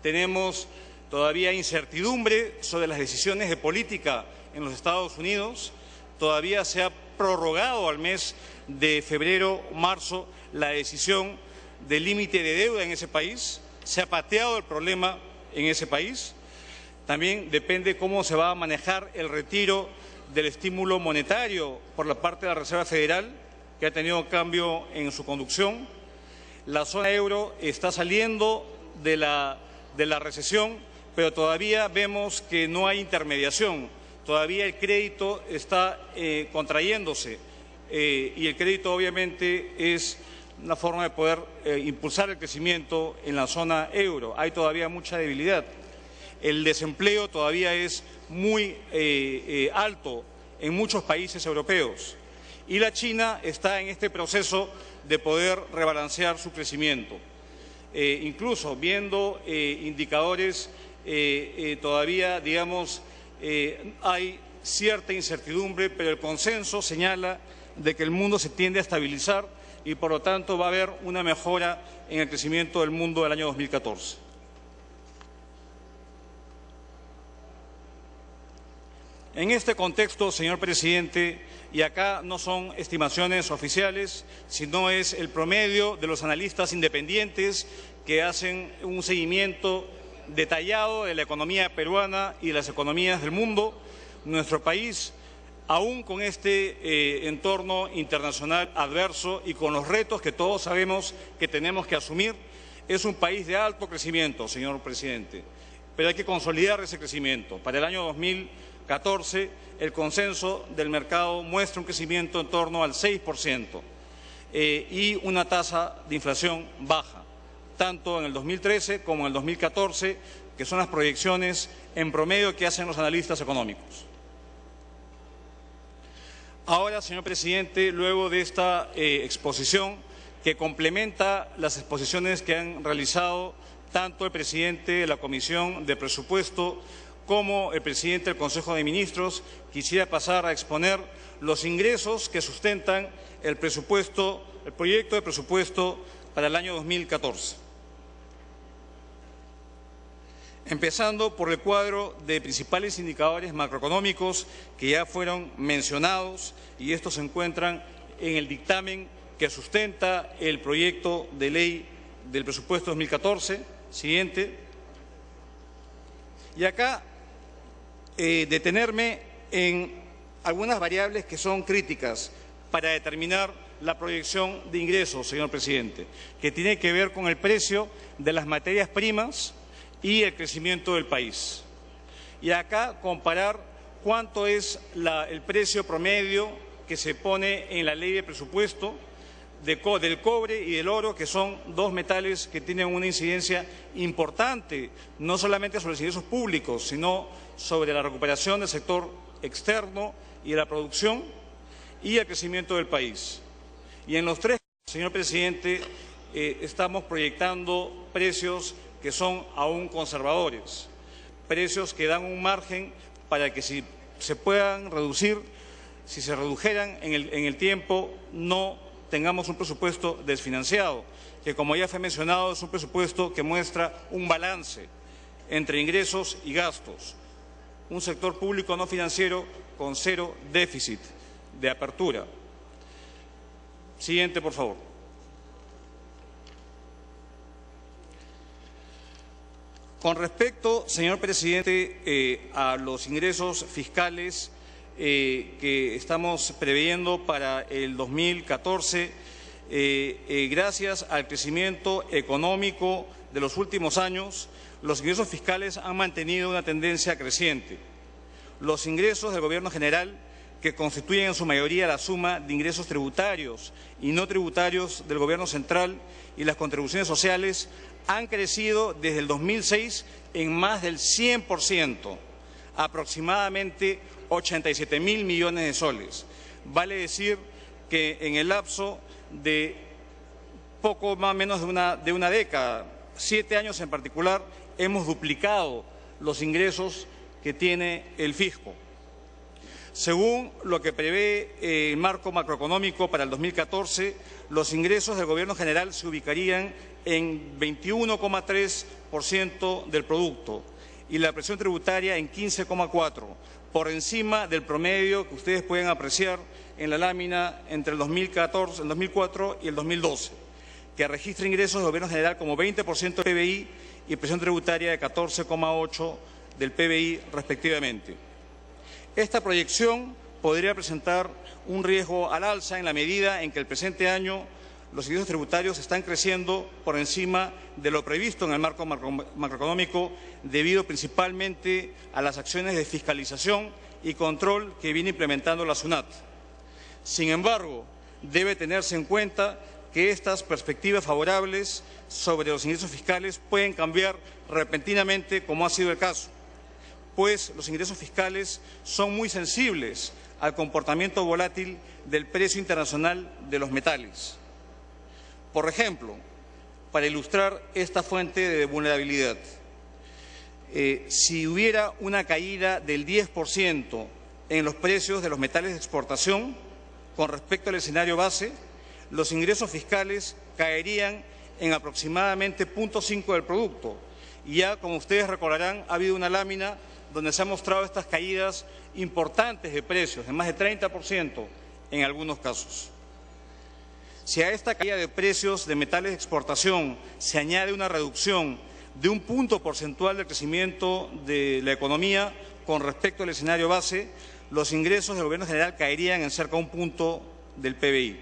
Tenemos todavía incertidumbre sobre las decisiones de política en los Estados Unidos, todavía se ha prorrogado al mes de febrero, marzo, la decisión del límite de deuda en ese país, se ha pateado el problema en ese país. También depende cómo se va a manejar el retiro del estímulo monetario por la parte de la Reserva Federal, que ha tenido cambio en su conducción. La zona euro está saliendo de la recesión, pero todavía vemos que no hay intermediación. Todavía el crédito está contrayéndose y el crédito obviamente es una forma de poder impulsar el crecimiento en la zona euro. Hay todavía mucha debilidad. El desempleo todavía es muy alto en muchos países europeos y la China está en este proceso de poder rebalancear su crecimiento. Incluso viendo indicadores todavía, digamos, hay cierta incertidumbre, pero el consenso señala de que el mundo se tiende a estabilizar y, por lo tanto, va a haber una mejora en el crecimiento del mundo del año 2014. En este contexto, señor presidente, y acá no son estimaciones oficiales, sino es el promedio de los analistas independientes que hacen un seguimiento detallado de la economía peruana y de las economías del mundo, nuestro país, aún con este entorno internacional adverso y con los retos que todos sabemos que tenemos que asumir, es un país de alto crecimiento, señor presidente, pero hay que consolidar ese crecimiento. Para el año 2014, el consenso del mercado muestra un crecimiento en torno al 6% y una tasa de inflación baja, tanto en el 2013 como en el 2014, que son las proyecciones en promedio que hacen los analistas económicos. Ahora, señor presidente, luego de esta exposición que complementa las exposiciones que han realizado tanto el presidente de la Comisión de Presupuesto como el presidente del Consejo de Ministros, quisiera pasar a exponer los ingresos que sustentan el proyecto de presupuesto para el año 2014. Empezando por el cuadro de principales indicadores macroeconómicos que ya fueron mencionados, y estos se encuentran en el dictamen que sustenta el proyecto de ley del presupuesto 2014. Siguiente. Y acá detenerme en algunas variables que son críticas para determinar la proyección de ingresos, señor presidente, que tiene que ver con el precio de las materias primas y el crecimiento del país. Y acá comparar cuánto es el precio promedio que se pone en la ley de presupuesto del cobre y del oro, que son dos metales que tienen una incidencia importante, no solamente sobre los ingresos públicos, sino sobre la recuperación del sector externo y de la producción y el crecimiento del país. Y en los tres, señor presidente, estamos proyectando precios que son aún conservadores, precios que dan un margen para que si se puedan reducir, si se redujeran en el tiempo, no tengamos un presupuesto desfinanciado, que como ya fue mencionado es un presupuesto que muestra un balance entre ingresos y gastos, un sector público no financiero con cero déficit de apertura. Siguiente, por favor. Con respecto, señor presidente, a los ingresos fiscales que estamos previendo para el 2014, gracias al crecimiento económico de los últimos años, los ingresos fiscales han mantenido una tendencia creciente. Los ingresos del Gobierno general, que constituyen en su mayoría la suma de ingresos tributarios y no tributarios del Gobierno central, y las contribuciones sociales, han crecido desde el 2006 en más del 100%, aproximadamente 87.000 millones de soles. Vale decir que en el lapso de poco más o menos de una década, 7 años en particular, hemos duplicado los ingresos que tiene el fisco. Según lo que prevé el marco macroeconómico para el 2014, los ingresos del Gobierno general se ubicarían en 21,3% del producto y la presión tributaria en 15,4%, por encima del promedio que ustedes pueden apreciar en la lámina entre el 2004 y el 2012, que registra ingresos del Gobierno general como 20% del PBI y presión tributaria de 14,8% del PBI respectivamente. Esta proyección podría presentar un riesgo al alza en la medida en que el presente año los ingresos tributarios están creciendo por encima de lo previsto en el marco macroeconómico, debido principalmente a las acciones de fiscalización y control que viene implementando la SUNAT. Sin embargo, debe tenerse en cuenta que estas perspectivas favorables sobre los ingresos fiscales pueden cambiar repentinamente, como ha sido el caso, pues los ingresos fiscales son muy sensibles al comportamiento volátil del precio internacional de los metales. Por ejemplo, para ilustrar esta fuente de vulnerabilidad, si hubiera una caída del 10% en los precios de los metales de exportación con respecto al escenario base, los ingresos fiscales caerían en aproximadamente 0.5 del producto. Y ya, como ustedes recordarán, ha habido una lámina donde se han mostrado estas caídas importantes de precios, de más de 30% en algunos casos. Si a esta caída de precios de metales de exportación se añade una reducción de 1 punto porcentual del crecimiento de la economía con respecto al escenario base, los ingresos del Gobierno general caerían en cerca de 1 punto del PBI.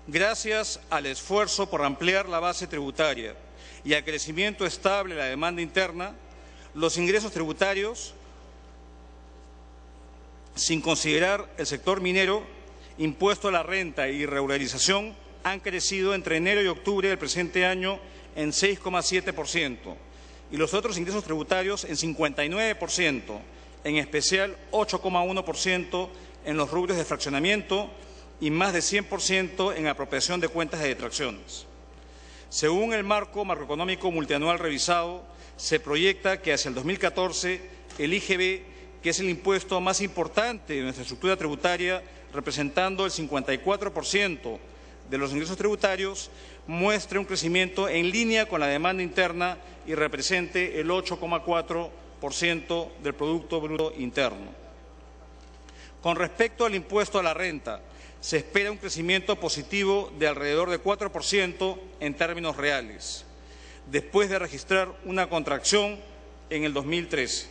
Gracias al esfuerzo por ampliar la base tributaria y al crecimiento estable de la demanda interna, los ingresos tributarios, sin considerar el sector minero, impuesto a la renta y regularización, han crecido entre enero y octubre del presente año en 6,7% y los otros ingresos tributarios en 59%, en especial 8,1% en los rubros de fraccionamiento y más de 100% en apropiación de cuentas de detracciones. Según el marco macroeconómico multianual revisado, se proyecta que hacia el 2014 el IGB, que es el impuesto más importante de nuestra estructura tributaria, representando el 54% de los ingresos tributarios, muestre un crecimiento en línea con la demanda interna y represente el 8,4% del Producto Bruto Interno. Con respecto al impuesto a la renta, se espera un crecimiento positivo de alrededor de 4% en términos reales, después de registrar una contracción en el 2013.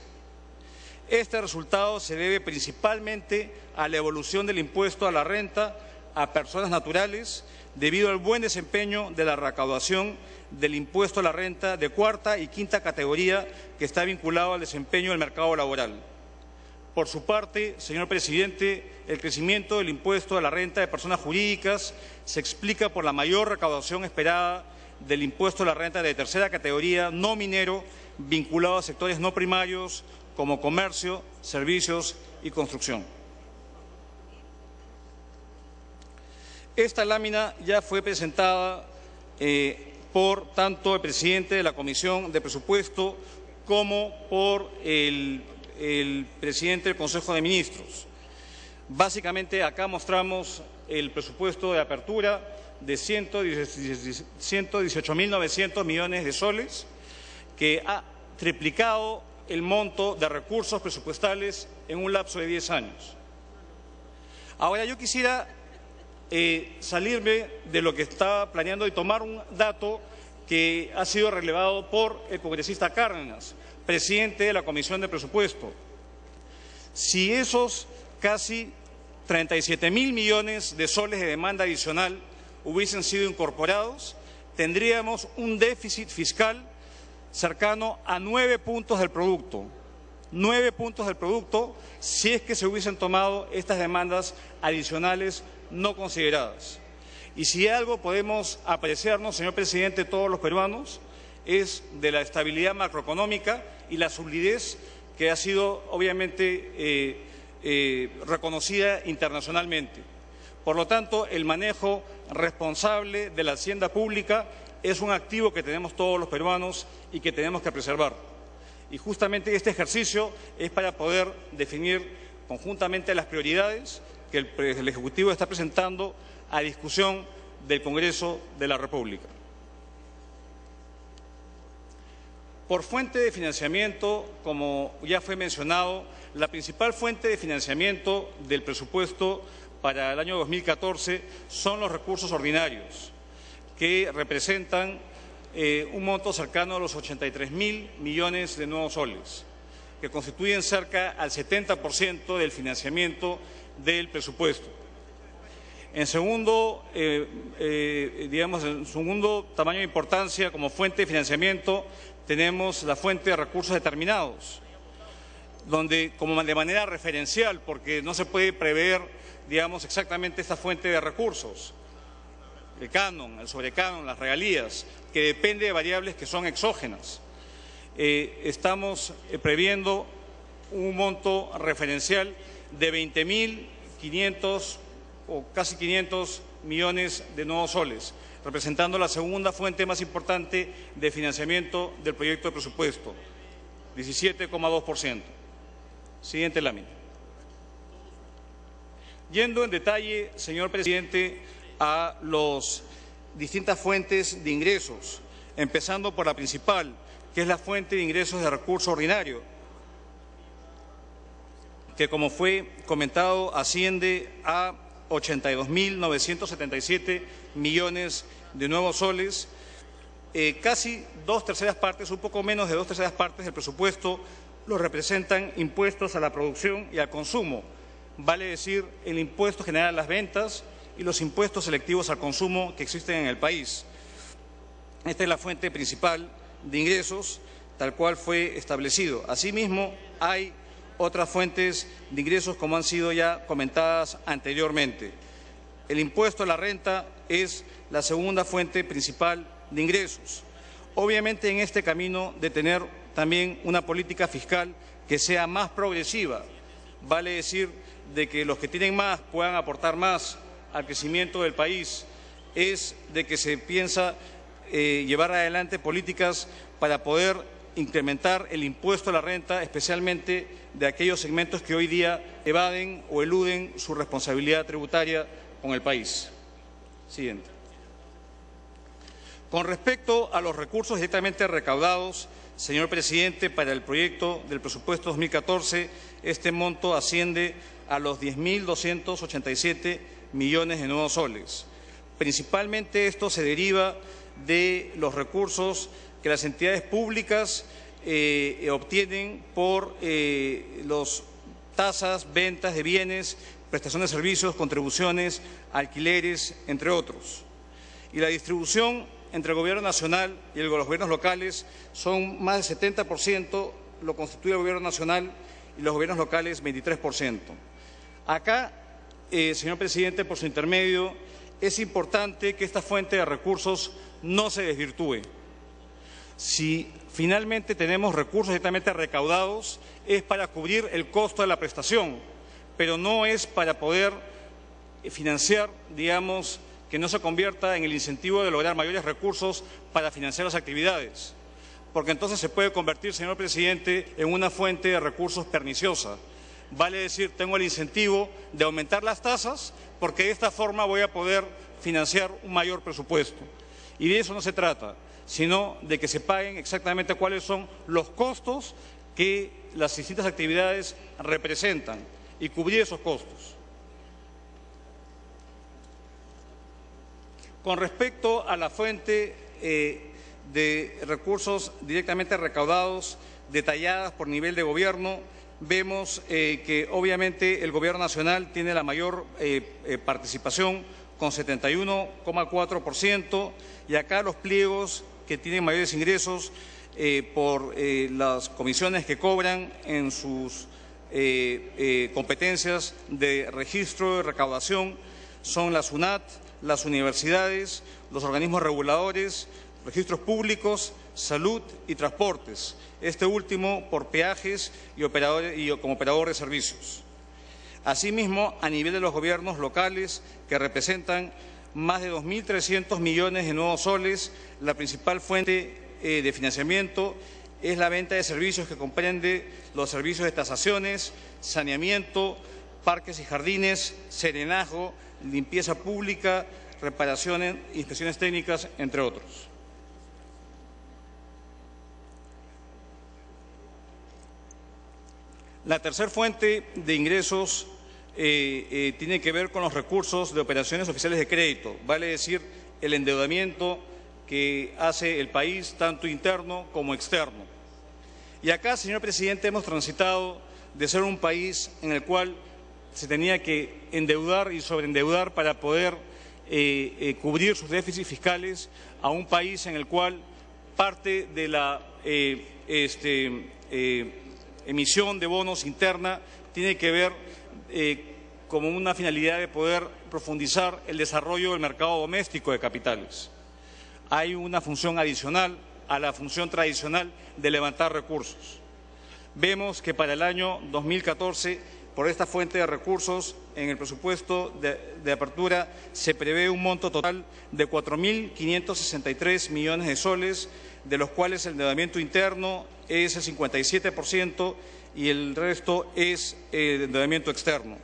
Este resultado se debe principalmente a la evolución del impuesto a la renta a personas naturales debido al buen desempeño de la recaudación del impuesto a la renta de cuarta y quinta categoría que está vinculado al desempeño del mercado laboral. Por su parte, señor presidente, el crecimiento del impuesto a la renta de personas jurídicas se explica por la mayor recaudación esperada del impuesto a la renta de tercera categoría no minero vinculado a sectores no primarios como comercio, servicios y construcción. Esta lámina ya fue presentada por tanto el presidente de la Comisión de Presupuesto como por el presidente del Consejo de Ministros. Básicamente acá mostramos el presupuesto de apertura de 118.900 millones de soles, que ha triplicado el monto de recursos presupuestales en un lapso de 10 años. Ahora yo quisiera salirme de lo que estaba planeando y tomar un dato que ha sido relevado por el congresista Cárdenas, presidente de la Comisión de Presupuesto. Si esos casi 37.000 millones de soles de demanda adicional hubiesen sido incorporados, tendríamos un déficit fiscal cercano a 9 puntos del producto. 9 puntos del producto si es que se hubiesen tomado estas demandas adicionales no consideradas. Y si algo podemos apreciarnos, señor presidente, todos los peruanos, es de la estabilidad macroeconómica y la solidez que ha sido obviamente reconocida internacionalmente. Por lo tanto, el manejo responsable de la hacienda pública es un activo que tenemos todos los peruanos y que tenemos que preservar. Y justamente este ejercicio es para poder definir conjuntamente las prioridades que el Ejecutivo está presentando a discusión del Congreso de la República. Por fuente de financiamiento, como ya fue mencionado, la principal fuente de financiamiento del presupuesto para el año 2014 son los recursos ordinarios, que representan un monto cercano a los 83.000 millones de nuevos soles, que constituyen cerca al 70% del financiamiento del presupuesto. En segundo, en segundo tamaño de importancia como fuente de financiamiento tenemos la fuente de recursos determinados, donde como de manera referencial, porque no se puede prever, exactamente esta fuente de recursos, el canon, el sobrecanon, las regalías, que depende de variables que son exógenas. Estamos previendo un monto referencial de 20.500 o casi 500 millones de nuevos soles. representando la segunda fuente más importante de financiamiento del proyecto de presupuesto, 17,2%. Siguiente lámina. Yendo en detalle, señor presidente, a las distintas fuentes de ingresos, empezando por la principal, que es la fuente de ingresos de recurso ordinario, que, como fue comentado, asciende a 82.977 millones de nuevos soles. Casi 2/3 partes, un poco menos de 2/3 partes del presupuesto lo representan impuestos a la producción y al consumo, vale decir el impuesto general a las ventas y los impuestos selectivos al consumo que existen en el país. Esta es la fuente principal de ingresos, tal cual fue establecido. Asimismo, hay otras fuentes de ingresos como han sido ya comentadas anteriormente. El impuesto a la renta es la segunda fuente principal de ingresos. Obviamente, en este camino de tener también una política fiscal que sea más progresiva, vale decir de que los que tienen más puedan aportar más al crecimiento del país, es de que se piensa llevar adelante políticas para poder incrementar el impuesto a la renta, especialmente de aquellos segmentos que hoy día evaden o eluden su responsabilidad tributaria con el país. Siguiente. Con respecto a los recursos directamente recaudados, señor presidente, para el proyecto del presupuesto 2014, este monto asciende a los 10.287 millones de nuevos soles. Principalmente esto se deriva de los recursos que las entidades públicas obtienen por las tasas, ventas de bienes, prestación de servicios, contribuciones, alquileres, entre otros. Y la distribución entre el Gobierno nacional y los gobiernos locales son más del 70%, lo constituye el Gobierno nacional y los gobiernos locales 23%. Acá, señor presidente, por su intermedio, es importante que esta fuente de recursos no se desvirtúe. Si finalmente tenemos recursos directamente recaudados, es para cubrir el costo de la prestación, pero no es para poder financiar, digamos, que no se convierta en el incentivo de lograr mayores recursos para financiar las actividades, porque entonces se puede convertir, señor presidente, en una fuente de recursos perniciosa. Vale decir, tengo el incentivo de aumentar las tasas porque de esta forma voy a poder financiar un mayor presupuesto. Y de eso no se trata, sino de que se paguen exactamente cuáles son los costos que las distintas actividades representan y cubrir esos costos. Con respecto a la fuente de recursos directamente recaudados, detalladas por nivel de gobierno, vemos que obviamente el Gobierno nacional tiene la mayor participación con 71,4%, y acá los pliegos que tienen mayores ingresos por las comisiones que cobran en sus competencias de registro y recaudación son la SUNAT, las universidades, los organismos reguladores, registros públicos, salud y transportes, este último por peajes y como operador de servicios. Asimismo, a nivel de los gobiernos locales, que representan más de 2.300 millones de nuevos soles, la principal fuente de financiamiento es la venta de servicios que comprende los servicios de tasaciones, saneamiento, parques y jardines, serenazgo, limpieza pública, reparaciones, inspecciones técnicas, entre otros. La tercera fuente de ingresos tiene que ver con los recursos de operaciones oficiales de crédito, vale decir, el endeudamiento que hace el país, tanto interno como externo. Y acá, señor presidente, hemos transitado de ser un país en el cual se tenía que endeudar y sobreendeudar para poder cubrir sus déficits fiscales, a un país en el cual parte de la emisión de bonos interna tiene que ver como una finalidad de poder profundizar el desarrollo del mercado doméstico de capitales. Hay una función adicional a la función tradicional de levantar recursos. Vemos que para el año 2014 por esta fuente de recursos, en el presupuesto de apertura se prevé un monto total de 4.563 millones de soles, de los cuales el endeudamiento interno es el 57% y el resto es endeudamiento externo.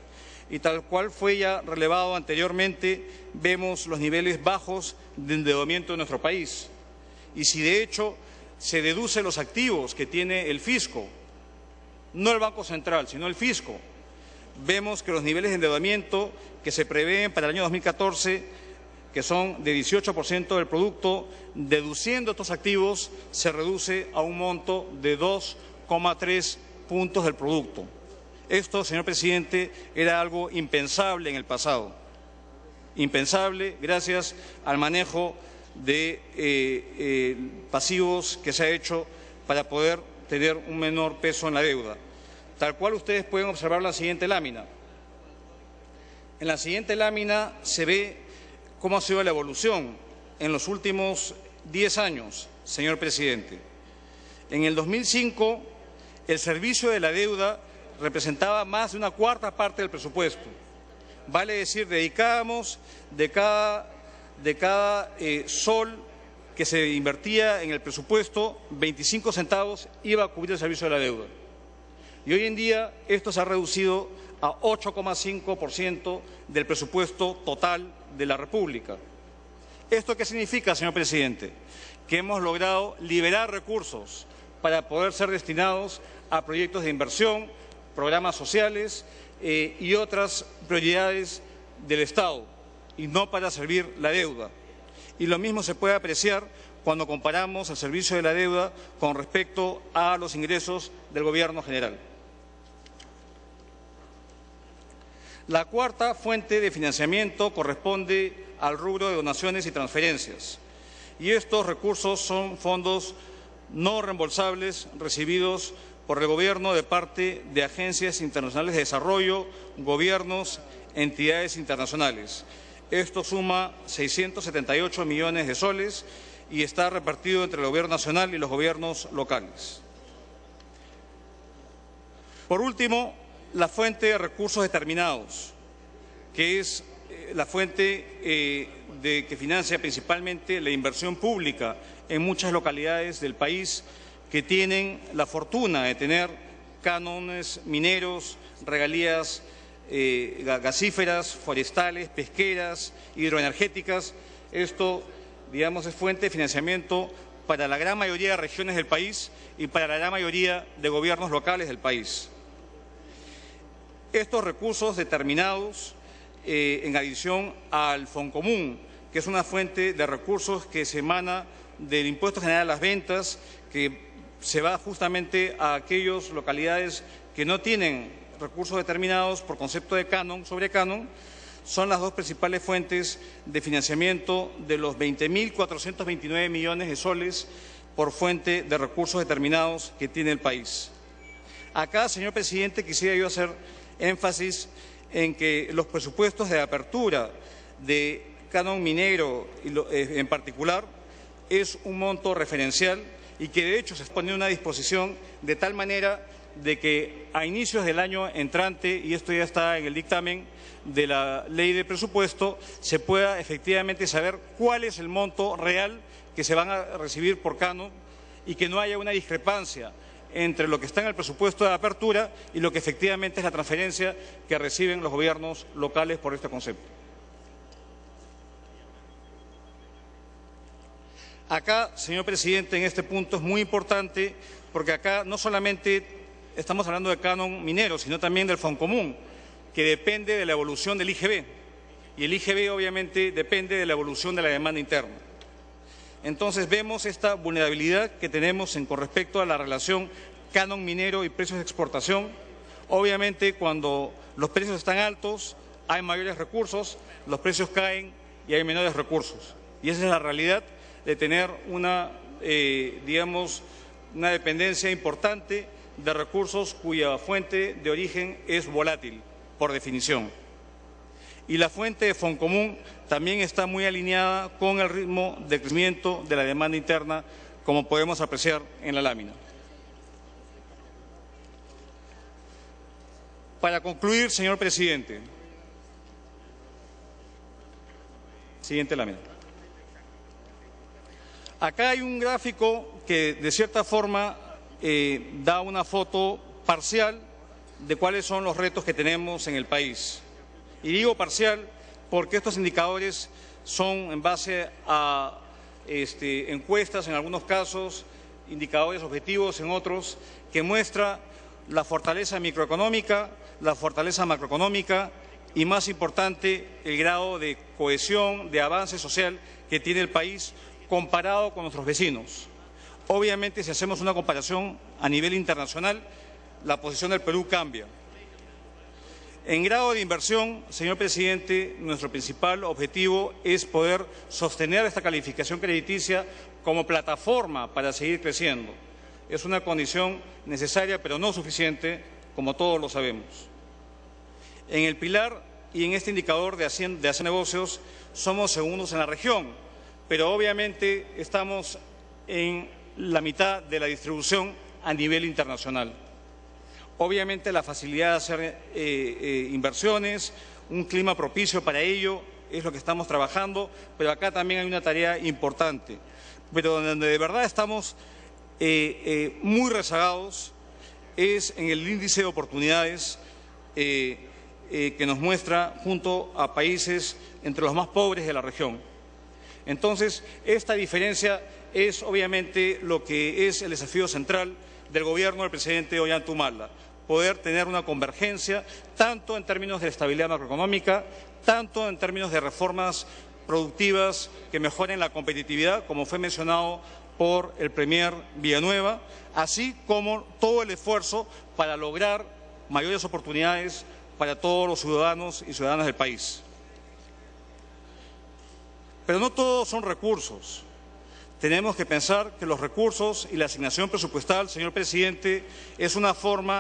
Y tal cual fue ya relevado anteriormente, vemos los niveles bajos de endeudamiento de nuestro país. Y si de hecho se deduce los activos que tiene el fisco, no el Banco Central, sino el fisco, vemos que los niveles de endeudamiento que se prevén para el año 2014, que son de 18% del producto, deduciendo estos activos, se reduce a un monto de 2,3 puntos del producto. Esto, señor presidente, era algo impensable en el pasado. Impensable gracias al manejo de pasivos que se ha hecho para poder tener un menor peso en la deuda. Tal cual ustedes pueden observar la siguiente lámina. En la siguiente lámina se ve cómo ha sido la evolución en los últimos 10 años, señor presidente. En el 2005, el servicio de la deuda representaba más de una cuarta parte del presupuesto. Vale decir, dedicábamos de cada sol que se invertía en el presupuesto, 25 centavos iba a cubrir el servicio de la deuda. Y hoy en día esto se ha reducido a 8,5% del presupuesto total de la República. ¿Esto qué significa, señor presidente? Que hemos logrado liberar recursos para poder ser destinados a proyectos de inversión, programas sociales y otras prioridades del Estado, y no para servir la deuda. Y lo mismo se puede apreciar cuando comparamos el servicio de la deuda con respecto a los ingresos del Gobierno general. La cuarta fuente de financiamiento corresponde al rubro de donaciones y transferencias. Y estos recursos son fondos no reembolsables recibidos por el Gobierno de parte de agencias internacionales de desarrollo, gobiernos, entidades internacionales. Esto suma 678 millones de soles y está repartido entre el Gobierno nacional y los gobiernos locales. Por último, la fuente de recursos determinados, que es la fuente que financia principalmente la inversión pública en muchas localidades del país que tienen la fortuna de tener cánones mineros, regalías gasíferas, forestales, pesqueras, hidroenergéticas. Esto, digamos, es fuente de financiamiento para la gran mayoría de regiones del país y para la gran mayoría de gobiernos locales del país. Estos recursos determinados, en adición al Foncomún, que es una fuente de recursos que se emana del Impuesto General a las Ventas, que se va justamente a aquellas localidades que no tienen recursos determinados por concepto de canon sobre canon, son las dos principales fuentes de financiamiento de los 20.429 millones de soles por fuente de recursos determinados que tiene el país. Acá, señor presidente, quisiera yo hacer énfasis en que los presupuestos de apertura de canon minero en particular es un monto referencial y que de hecho se pone una disposición de tal manera de que a inicios del año entrante, y esto ya está en el dictamen de la ley de presupuesto, se pueda efectivamente saber cuál es el monto real que se van a recibir por canon y que no haya una discrepancia entre lo que está en el presupuesto de apertura y lo que efectivamente es la transferencia que reciben los gobiernos locales por este concepto. Acá, señor presidente, en este punto es muy importante porque acá no solamente estamos hablando de canon minero, sino también del Foncomún, que depende de la evolución del IGB. Y el IGB obviamente depende de la evolución de la demanda interna. Entonces vemos esta vulnerabilidad que tenemos con respecto a la relación canon minero y precios de exportación. Obviamente cuando los precios están altos hay mayores recursos, los precios caen y hay menores recursos. Y esa es la realidad de tener una dependencia importante de recursos cuya fuente de origen es volátil, por definición. Y la fuente de Foncomún también está muy alineada con el ritmo de crecimiento de la demanda interna, como podemos apreciar en la lámina. Para concluir, señor presidente. Siguiente lámina. Acá hay un gráfico que, de cierta forma, da una foto parcial de cuáles son los retos que tenemos en el país. Y digo parcial porque estos indicadores son en base a encuestas en algunos casos, indicadores objetivos en otros, que muestra la fortaleza microeconómica, la fortaleza macroeconómica y, más importante, el grado de cohesión, de avance social que tiene el país comparado con nuestros vecinos. Obviamente, si hacemos una comparación a nivel internacional, la posición del Perú cambia. En grado de inversión, señor presidente, nuestro principal objetivo es poder sostener esta calificación crediticia como plataforma para seguir creciendo. Es una condición necesaria, pero no suficiente, como todos lo sabemos. En el pilar y en este indicador de hacer negocios somos segundos en la región, pero obviamente estamos en la mitad de la distribución a nivel internacional. Obviamente la facilidad de hacer inversiones, un clima propicio para ello, es lo que estamos trabajando, pero acá también hay una tarea importante. Pero donde de verdad estamos muy rezagados es en el índice de oportunidades que nos muestra junto a países entre los más pobres de la región. Entonces, esta diferencia es obviamente lo que es el desafío central del gobierno del presidente Ollanta Humala, poder tener una convergencia tanto en términos de estabilidad macroeconómica, tanto en términos de reformas productivas que mejoren la competitividad, como fue mencionado por el Premier Villanueva, así como todo el esfuerzo para lograr mayores oportunidades para todos los ciudadanos y ciudadanas del país. Pero no todos son recursos. Tenemos que pensar que los recursos y la asignación presupuestal, señor presidente, es una forma